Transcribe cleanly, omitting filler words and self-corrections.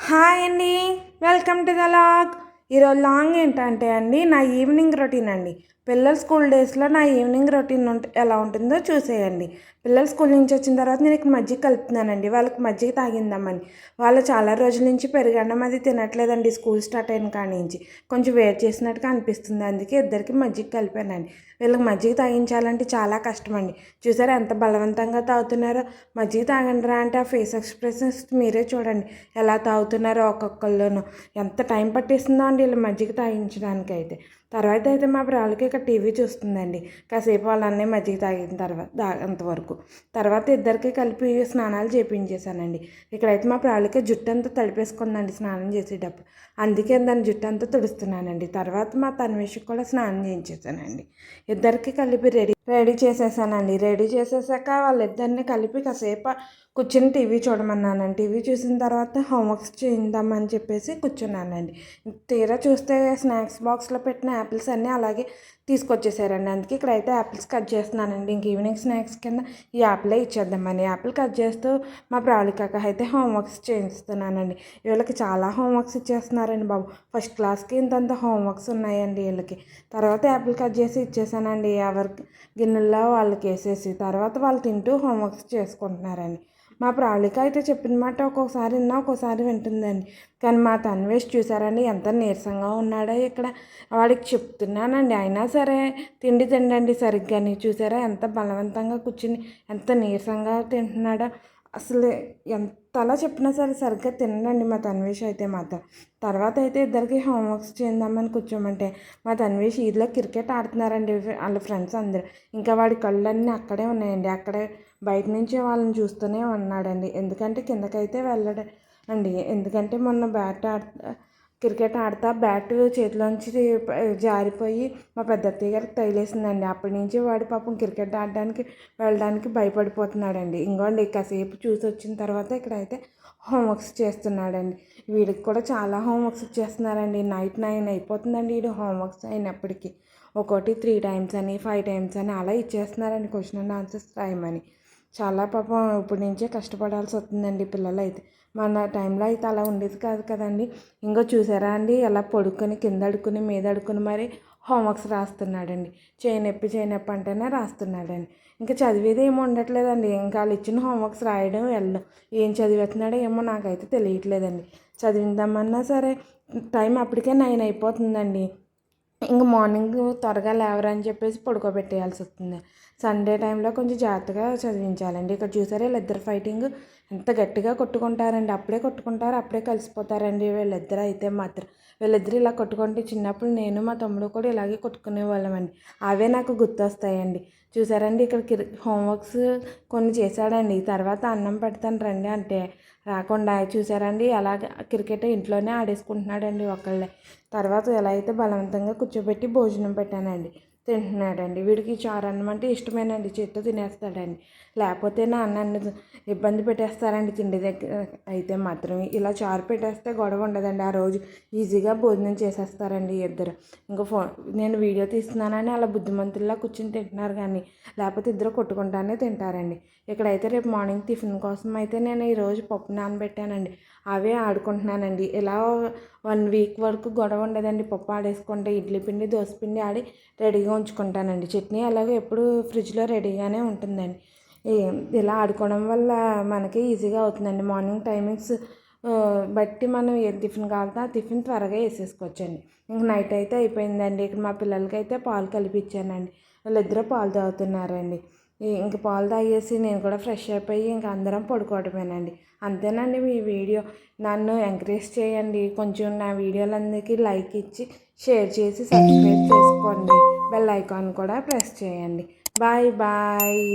Hi అండి, welcome to the log. ఈరోజు long ఏంటంటే అండి నా ఈవినింగ్ రొటీన్ అండి. పిల్లల స్కూల్ డేస్లో నా ఈవినింగ్ రొటీన్ ఎలా ఉంటుందో చూసేయండి. పిల్లలు స్కూల్ నుంచి వచ్చిన తర్వాత నేను ఇక్కడ మజ్జిగ కలుపుతున్నానండి. వాళ్ళకి మజ్జిగ తాగిందామని. వాళ్ళు చాలా రోజుల నుంచి పెరుగన్నం అది తినట్లేదండి. స్కూల్ స్టార్ట్ అయిన కాడి నుంచి కొంచెం వేడి చేసినట్టుగా అనిపిస్తుంది. అందుకే ఇద్దరికి మజ్జిగ కలిపానండి. వీళ్ళకి మజ్జిగ తాగించాలంటే చాలా కష్టం అండి. చూసారా ఎంత బలవంతంగా తాగుతున్నారో. మజ్జిగ తాగండిరా అంటే ఆ ఫేస్ ఎక్స్ప్రెషన్స్ మీరే చూడండి ఎలా తాగుతున్నారో. ఒక్కొక్కళ్ళను ఎంత టైం పట్టేస్తుందో అండి వీళ్ళు మజ్జిగ తాగించడానికి అయితే. తర్వాత అయితే మా పిల్లలకి ఇక్కడ టీవీ చూస్తుందండి. కాసేపు వాళ్ళన్నీ మజ్జిగ తాగిన తర్వాత అంతవరకు. తర్వాత ఇద్దరికి కలిపి స్నానాలు చేయించేసానండి. ఇక్కడైతే మా పిల్లలకి జుట్టు అంతా తడిపేసుకుందండి స్నానం చేసేటప్పుడు. అందుకే దాని జుట్టు అంతా తుడుస్తున్నానండి. తర్వాత మా తన్విష్కి కూడా స్నానం చేయించేసానండి. ఇద్దరికి కలిపి రెడీ చేసేసానండి. రెడీ చేసేసాక వాళ్ళిద్దరిని కలిపి కాసేపు కూర్చొని టీవీ చూడమన్నానండి. టీవీ చూసిన తర్వాత హోంవర్క్స్ చేద్దామని చెప్పేసి కూర్చున్నానండి. తీరా చూస్తే స్నాక్స్ బాక్స్లో పెట్టిన యాపిల్స్ అన్నీ అలాగే తీసుకొచ్చేసారండి. అందుకే ఇక్కడైతే యాపిల్స్ కట్ చేస్తున్నానండి. ఇంక ఈవినింగ్ స్నాక్స్ కింద ఈ యాపిలే ఇచ్చేద్దామని యాపిల్ కట్ చేస్తూ మా ప్రాళికాక అయితే హోంవర్క్స్ చేయిస్తున్నానండి. వీళ్ళకి చాలా హోంవర్క్స్ ఇచ్చేస్తున్నారండి బాబు. ఫస్ట్ క్లాస్కి ఇంతంత హోంవర్క్స్ ఉన్నాయండి వీళ్ళకి. తర్వాత యాపిల్ కట్ చేసి ఇచ్చేసానండి. ఎవరి గిన్నెల్లో వాళ్ళకి వేసేసి తర్వాత వాళ్ళు తింటూ హోంవర్క్స్ చేసుకుంటున్నారండి. మా ప్రాళిక అయితే చెప్పిన మాట ఒక్కొక్కసారి విన్నా ఒక్కోసారి వింటుందండి. కానీ మా తన్వేష్ చూసారండి ఎంత నీరసంగా ఉన్నాడో. ఇక్కడ వాడికి చెప్తున్నానండి అయినా సరే తిండి తిండండి సరిగ్గాని. చూసారా ఎంత బలవంతంగా కూర్చుని ఎంత నీరసంగా తింటున్నాడో. అసలు ఎంతలా చెప్పినా సరే సరిగ్గా తినండి మా తన్వేష్ అయితే మాత్రం. తర్వాత అయితే ఇద్దరికి హోంవర్క్స్ చేద్దామని కూర్చోమంటే మా తన్వేష్ ఈదిలో క్రికెట్ ఆడుతున్నారండి వాళ్ళ ఫ్రెండ్స్ అందరూ. ఇంకా వాడి కళ్ళన్నీ అక్కడే ఉన్నాయండి. అక్కడే బయట నుంచే వాళ్ళని చూస్తూనే ఉన్నాడండి. ఎందుకంటే కిందకైతే వెళ్ళడం అండి. ఎందుకంటే మొన్న క్రికెట్ ఆడుతా బ్యాట్ చేతిలోంచి జారిపోయి మా పెద్ద అత్తయ్య గారికి తగిలేసిందండి. అప్పటి నుంచి వాడు పాపం క్రికెట్ ఆడడానికి వెళ్ళడానికి భయపడిపోతున్నాడండి. ఇంకోండి కాసేపు చూసి వచ్చిన తర్వాత ఇక్కడైతే హోంవర్క్స్ చేస్తున్నాడండి. వీడికి కూడా చాలా హోంవర్క్స్ ఇచ్చేస్తున్నారండి. నైట్ 9 అయిపోతుందండి వీడు హోంవర్క్స్ అయినప్పటికీ. ఒక్కోటి 3 టైమ్స్ అని 5 టైమ్స్ అని అలా ఇచ్చేస్తున్నారండి క్వశ్చన్ అండ్ ఆన్సర్స్ రాయమని. చాలా పాపం ఇప్పటి నుంచే కష్టపడాల్సి వస్తుందండి పిల్లలు అయితే. మన టైంలో అయితే అలా ఉండేది కాదు కదండి. ఇంకో చూసారా అండి ఎలా పడుకొని కింద అడుకుని మీద అడుకుని మరి హోంవర్క్స్ రాస్తున్నాడండి. చేయనొప్పి అంటేనే రాస్తున్నాడండి. ఇంకా చదివేది ఏమో ఉండట్లేదండి. ఇంకా వాళ్ళు ఇచ్చిన హోంవర్క్స్ రాయడం వెళ్ళడం. ఏం చదివేస్తున్నాడో ఏమో నాకైతే తెలియట్లేదండి. చదివిద్దామన్నా సరే టైం అప్పటికే 9 అయిపోతుందండి. ఇంక మార్నింగ్ త్వరగా లేవరని చెప్పేసి పడుకోబెట్టేయాల్సి వస్తుంది. సండే టైంలో కొంచెం జాగ్రత్తగా చదివించాలండి. ఇక్కడ చూసారా వీళ్ళిద్దరు ఫైటింగ్ ఎంత గట్టిగా కొట్టుకుంటారండి. అప్పుడే కొట్టుకుంటారు అప్పుడే కలిసిపోతారండి వీళ్ళిద్దరు అయితే మాత్రం. వీళ్ళిద్దరు ఇలా కొట్టుకుంటే చిన్నప్పుడు నేను మా తమ్ముడు కూడా ఇలాగే కొట్టుకునే వాళ్ళమండి. అవే నాకు గుర్తొస్తాయండి. చూసారండి ఇక్కడ హోంవర్క్స్ కొన్ని చేశాడండి. తర్వాత అన్నం పెడతాను రండి అంటే రాకుండా చూసారండి అలాగే క్రికెట్ ఇంట్లోనే ఆడేసుకుంటున్నాడండి ఒకళ్ళే. తర్వాత ఎలా అయితే బలవంతంగా కూర్చోబెట్టి భోజనం పెట్టానండి. తింటున్నాడండి. వీడికి చారు అన్నం అంటే ఇష్టమేనండి. చేత్తో తినేస్తాడండి. లేకపోతే నన్ను ఇబ్బంది పెట్టేస్తారండి తిండి దగ్గర అయితే మాత్రం. ఇలా చారు పెట్టేస్తే గొడవ ఉండదండి. ఆ రోజు ఈజీగా భోజనం చేసేస్తారండి ఇద్దరు. ఇంకా నేను వీడియో తీస్తున్నానని అలా బుద్ధిమంతుల్లా కూర్చొని తింటున్నారు కానీ లేకపోతే ఇద్దరు కొట్టుకుంటానే తింటారండి. ఇక్కడైతే రేపు మార్నింగ్ టిఫిన్ కోసం అయితే నేను ఈరోజు పప్పు నానబెట్టానండి. అవే ఆడుకుంటున్నానండి. ఇలా 1 వీక్ వరకు గొడవ ఉండదండి. పప్పు ఆడేసుకుంటే ఇడ్లీ పిండి దోశ పిండి ఆడి రెడీగా ఉంచుకుంటానండి. చట్నీ అలాగే ఎప్పుడు ఫ్రిడ్జ్లో రెడీగానే ఉంటుందండి. ఇలా ఆడుకోవడం వల్ల మనకి ఈజీగా అవుతుందండి. మార్నింగ్ టైమింగ్స్ బట్టి మనం ఏ టిఫిన్ కావాలంటే ఆ టిఫిన్ త్వరగా వేసేసుకోవచ్చండి. ఇంక నైట్ అయితే అయిపోయిందండి. ఇక్కడ మా పిల్లలకి అయితే పాలు కలిపిచ్చానండి. వాళ్ళిద్దరూ పాలు తాగుతున్నారండి. ఇంక పాలు తాగేసి నేను కూడా ఫ్రెష్ అయిపోయి ఇంక అందరం పడుకోవడమేనండి. అంతేనండి మీ వీడియో. నన్ను ఎంకరేజ్ చేయండి. కొంచెం నా వీడియోలందరికీ లైక్ ఇచ్చి షేర్ చేసి సబ్స్క్రైబ్ చేసుకోండి. బెల్ ఐకాన్ కూడా ప్రెస్ చేయండి. Bye bye.